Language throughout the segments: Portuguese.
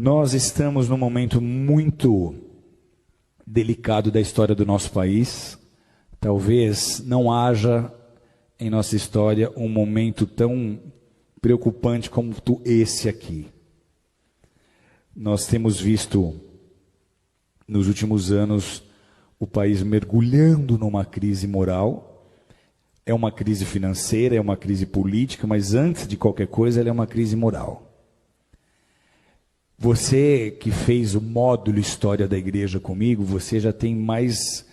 Nós estamos num momento muito delicado da história do nosso país. Talvez não haja em nossa história um momento tão preocupante como esse aqui. Nós temos visto, nos últimos anos, o país mergulhando numa crise moral. É uma crise financeira, é uma crise política, mas antes de qualquer coisa, ela é uma crise moral. Você que fez o módulo História da Igreja comigo, você já tem mais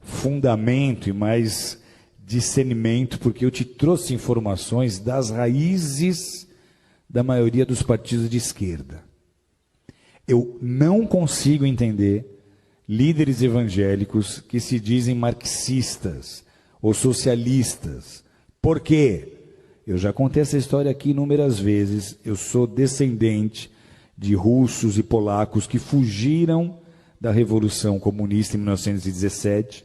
fundamento e mais discernimento, porque eu te trouxe informações das raízes da maioria dos partidos de esquerda. Eu não consigo entender líderes evangélicos que se dizem marxistas ou socialistas. Por quê? Eu já contei essa história aqui inúmeras vezes. Eu sou descendente de russos e polacos que fugiram da Revolução Comunista em 1917.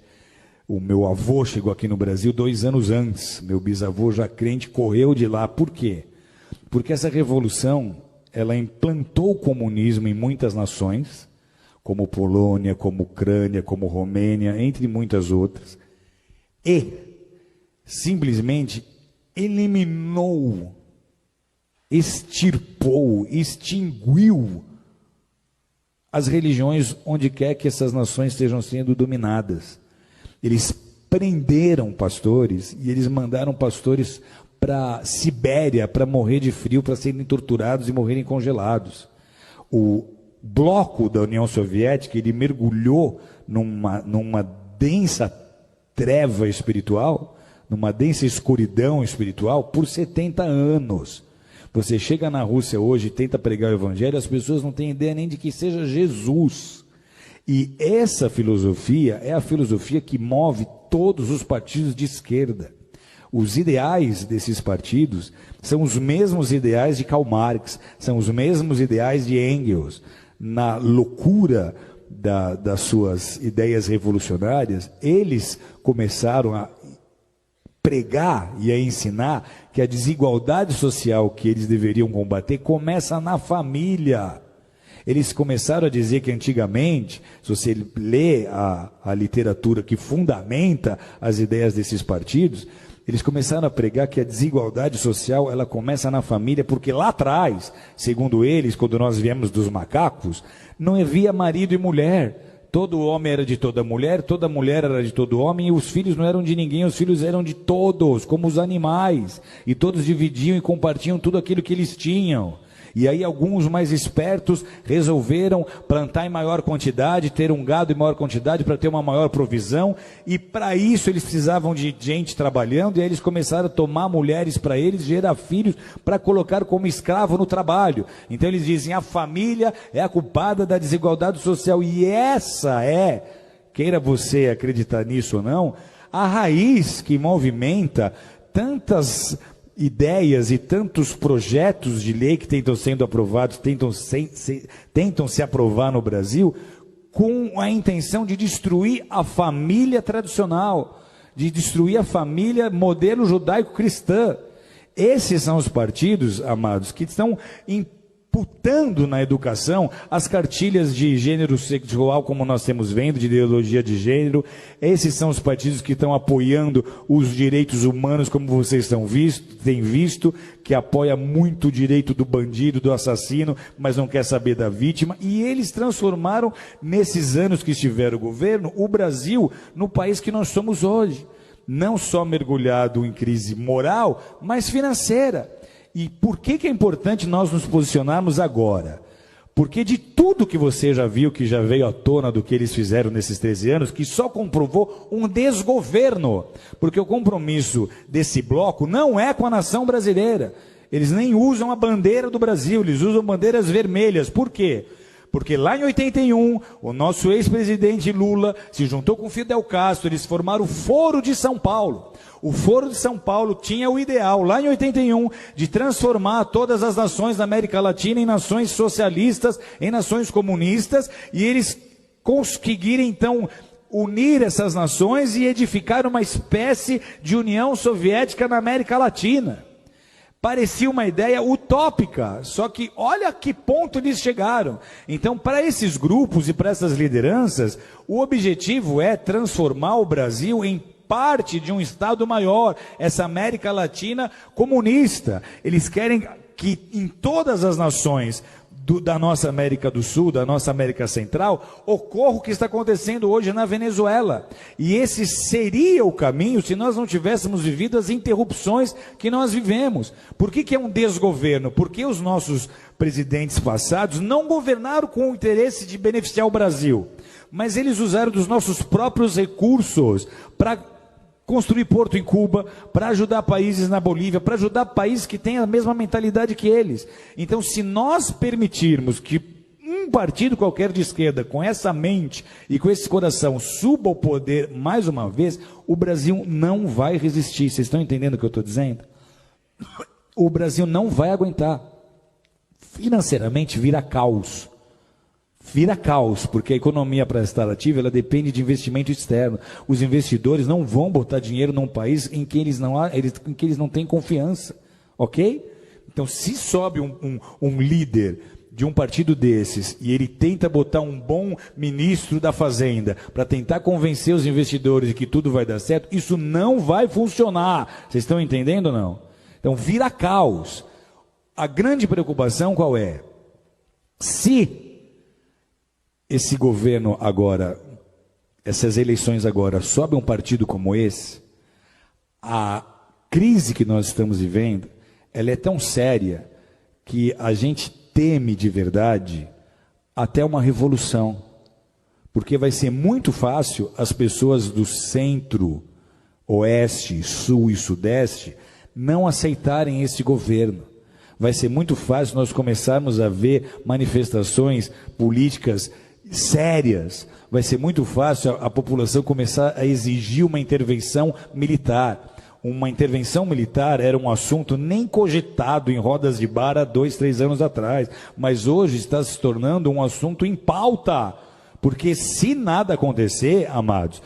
O meu avô chegou aqui no Brasil 2 anos antes. Meu bisavô, já crente, correu de lá. Por quê? Porque essa revolução, ela implantou o comunismo em muitas nações, como Polônia, como Ucrânia, como Romênia, entre muitas outras, e simplesmente eliminou, extirpou, extinguiu as religiões onde quer que essas nações estejam sendo dominadas. Eles prenderam pastores e eles mandaram pastores para Sibéria para morrer de frio, para serem torturados e morrerem congelados. O bloco da União Soviética, ele mergulhou numa densa treva espiritual, numa densa escuridão espiritual por 70 anos. Você chega na Rússia hoje e tenta pregar o evangelho, as pessoas não têm ideia nem de que seja Jesus. E essa filosofia é a filosofia que move todos os partidos de esquerda. Os ideais desses partidos são os mesmos ideais de Karl Marx, são os mesmos ideais de Engels. Na loucura das suas ideias revolucionárias, eles começaram a pregar e a ensinar que a desigualdade social que eles deveriam combater começa na família. Eles começaram a dizer que antigamente, se você lê a literatura que fundamenta as ideias desses partidos, eles começaram a pregar que a desigualdade social ela começa na família, porque lá atrás, segundo eles, quando nós viemos dos macacos, não havia marido e mulher. Todo homem era de toda mulher era de todo homem, e os filhos não eram de ninguém, os filhos eram de todos, como os animais. E todos dividiam e compartilham tudo aquilo que eles tinham. E aí alguns mais espertos resolveram plantar em maior quantidade, ter um gado em maior quantidade para ter uma maior provisão, e para isso eles precisavam de gente trabalhando, e aí eles começaram a tomar mulheres para eles, gerar filhos para colocar como escravo no trabalho. Então eles dizem, a família é a culpada da desigualdade social, e essa é, queira você acreditar nisso ou não, a raiz que movimenta tantas ideias e tantos projetos de lei que tentam sendo aprovados, tentam se aprovar no Brasil, com a intenção de destruir a família tradicional, de destruir a família modelo judaico-cristã. Esses são os partidos, amados, que estão imputando na educação as cartilhas de gênero sexual, como nós temos vendo, de ideologia de gênero. Esses são os partidos que estão apoiando os direitos humanos, como vocês têm visto, que apoia muito o direito do bandido, do assassino, mas não quer saber da vítima. E eles transformaram, nesses anos que estiveram o governo, o Brasil no país que nós somos hoje. Não só mergulhado em crise moral, mas financeira. E por que é importante nós nos posicionarmos agora? Porque de tudo que você já viu, que já veio à tona do que eles fizeram nesses 13 anos, que só comprovou um desgoverno. Porque o compromisso desse bloco não é com a nação brasileira. Eles nem usam a bandeira do Brasil, eles usam bandeiras vermelhas. Por quê? Porque lá em 81, o nosso ex-presidente Lula se juntou com Fidel Castro, eles formaram o Foro de São Paulo. O Foro de São Paulo tinha o ideal, lá em 81, de transformar todas as nações da América Latina em nações socialistas, em nações comunistas, e eles conseguiram, então, unir essas nações e edificar uma espécie de União Soviética na América Latina. Parecia uma ideia utópica, só que olha a que ponto eles chegaram. Então, para esses grupos e para essas lideranças, o objetivo é transformar o Brasil em parte de um Estado maior, essa América Latina comunista. Eles querem que em todas as nações da nossa América do Sul, da nossa América Central, ocorra o que está acontecendo hoje na Venezuela. E esse seria o caminho se nós não tivéssemos vivido as interrupções que nós vivemos. Por que é um desgoverno? Porque os nossos presidentes passados não governaram com o interesse de beneficiar o Brasil, mas eles usaram dos nossos próprios recursos para construir porto em Cuba, para ajudar países na Bolívia, para ajudar países que têm a mesma mentalidade que eles. Então, se nós permitirmos que um partido qualquer de esquerda, com essa mente e com esse coração, suba ao poder mais uma vez, o Brasil não vai resistir. Vocês estão entendendo o que eu estou dizendo? O Brasil não vai aguentar. Financeiramente vira caos. Vira caos, porque a economia para estar ativa, ela depende de investimento externo. Os investidores não vão botar dinheiro num país em que eles não têm confiança, ok? Então, se sobe um líder de um partido desses e ele tenta botar um bom ministro da Fazenda para tentar convencer os investidores de que tudo vai dar certo, isso não vai funcionar. Vocês estão entendendo ou não? Então, vira caos. A grande preocupação qual é? Se esse governo agora, essas eleições agora, sobe um partido como esse, a crise que nós estamos vivendo, ela é tão séria que a gente teme de verdade até uma revolução. Porque vai ser muito fácil as pessoas do centro, oeste, sul e sudeste não aceitarem esse governo. Vai ser muito fácil nós começarmos a ver manifestações políticas sérias. Vai ser muito fácil a população começar a exigir uma intervenção militar. Uma intervenção militar era um assunto nem cogitado em rodas de bar há 2, 3 anos atrás, mas hoje está se tornando um assunto em pauta, porque se nada acontecer, amados,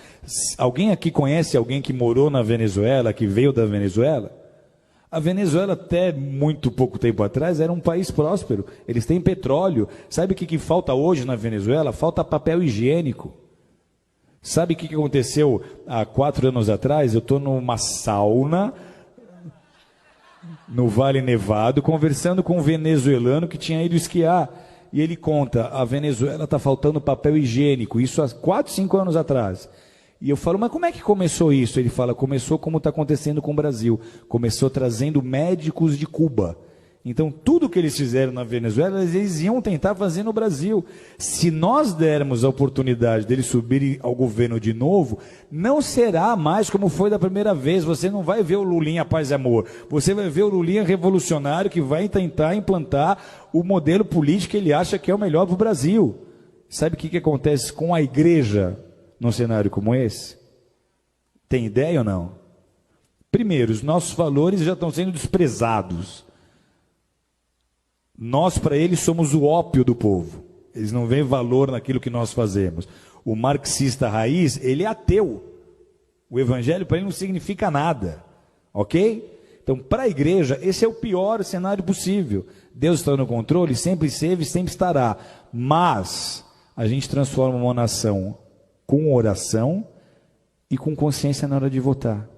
alguém aqui conhece alguém que morou na Venezuela, que veio da Venezuela? A Venezuela, até muito pouco tempo atrás, era um país próspero. Eles têm petróleo. Sabe o que falta hoje na Venezuela? Falta papel higiênico. Sabe o que aconteceu há 4 anos atrás? Eu estou numa sauna, no Vale Nevado, conversando com um venezuelano que tinha ido esquiar. E ele conta, a Venezuela está faltando papel higiênico. Isso há 4, 5 anos atrás. E eu falo, mas como é que começou isso? Ele fala, começou como está acontecendo com o Brasil. Começou trazendo médicos de Cuba. Então, tudo que eles fizeram na Venezuela, eles iam tentar fazer no Brasil. Se nós dermos a oportunidade deles subirem ao governo de novo, não será mais como foi da primeira vez. Você não vai ver o Lulinha paz e amor. Você vai ver o Lulinha revolucionário que vai tentar implantar o modelo político que ele acha que é o melhor para o Brasil. Sabe o que acontece com a igreja num cenário como esse? Tem ideia ou não? Primeiro, os nossos valores já estão sendo desprezados. Nós, para eles, somos o ópio do povo. Eles não veem valor naquilo que nós fazemos. O marxista raiz, ele é ateu. O evangelho para ele não significa nada. Ok? Então, para a igreja, esse é o pior cenário possível. Deus está no controle, sempre esteve e sempre estará. Mas a gente transforma uma nação com oração e com consciência na hora de votar.